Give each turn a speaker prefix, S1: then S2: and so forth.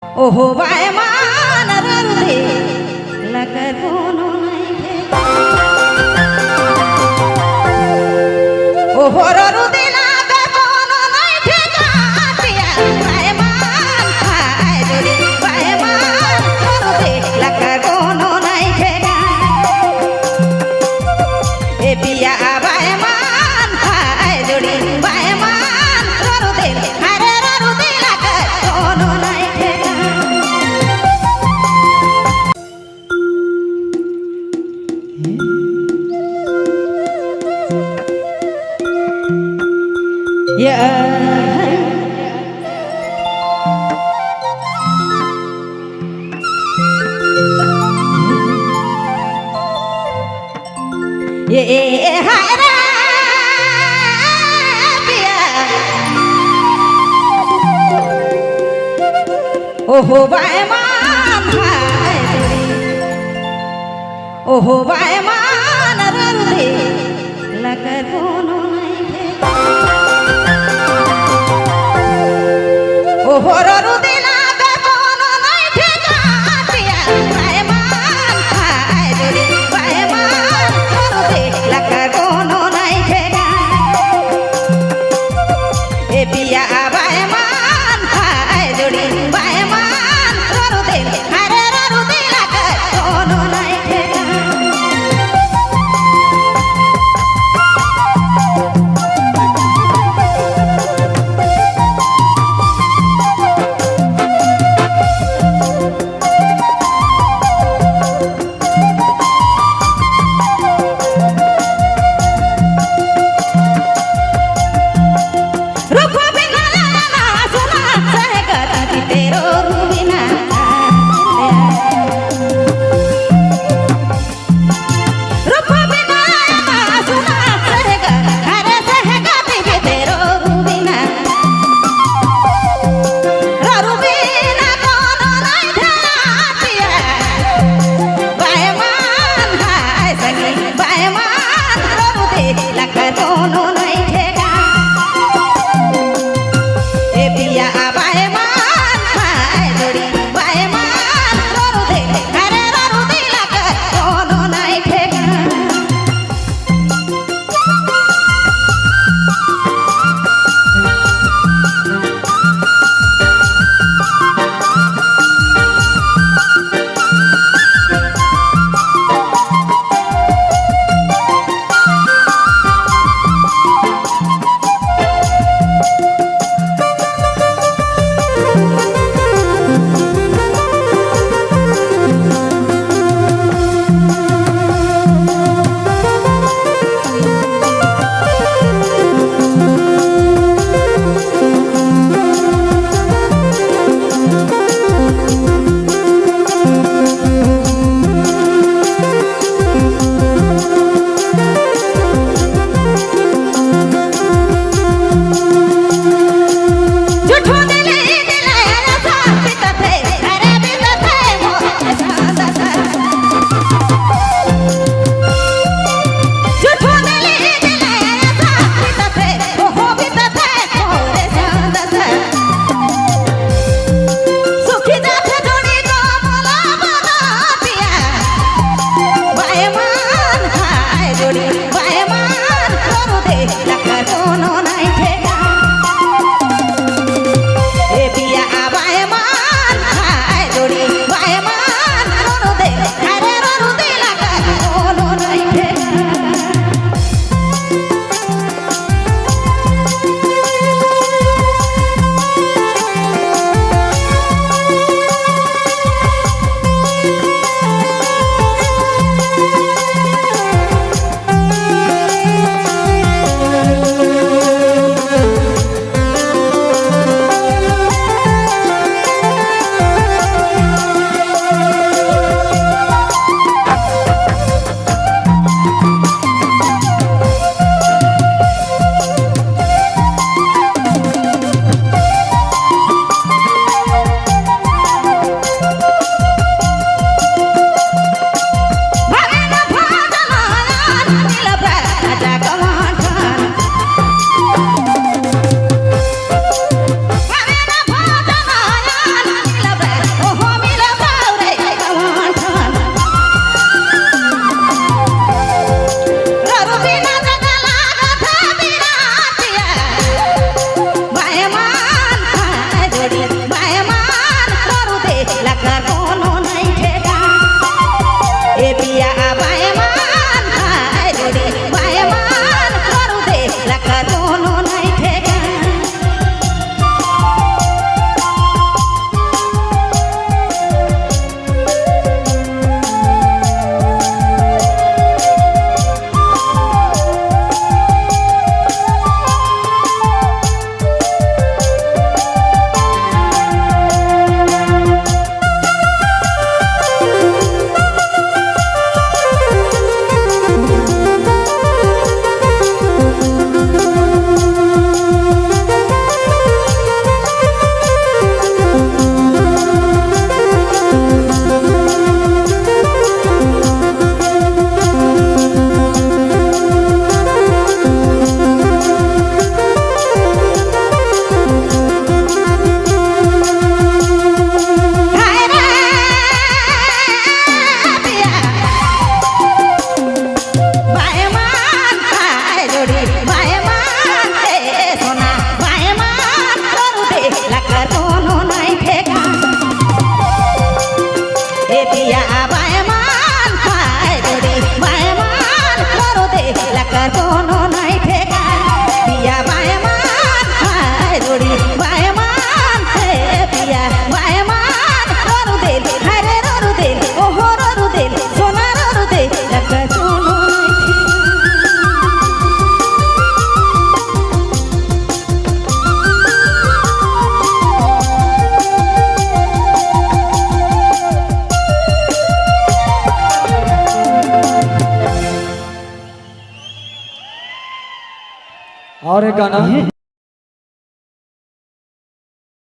S1: ओहो बाय मान रंदे लगर कोनो नहीं थे ओहो रुदे लगर कोनो नहीं थे काटिया बाय मान हाय रुदे बाय मान रुदे लगर कोनो नहीं थे ए पिया बाय मान हाय रुदे बाय मान रुदे हरे रुदे लगर कोनो नहीं थे ये हरा पिया ओहो बाय मान हाय ओहो बाय मान रंदे लगर कोनो नहीं थे ओहो रुदे लगर कोनो नहीं थे काटिया बाय मान हाय रुदे बाय मान रुदे लगर कोनो नहीं थे ए पिया बाय मान हाय रुदे बाय मान रुदे हरे रुदे लगर कोनो नहीं थे
S2: और एक गाना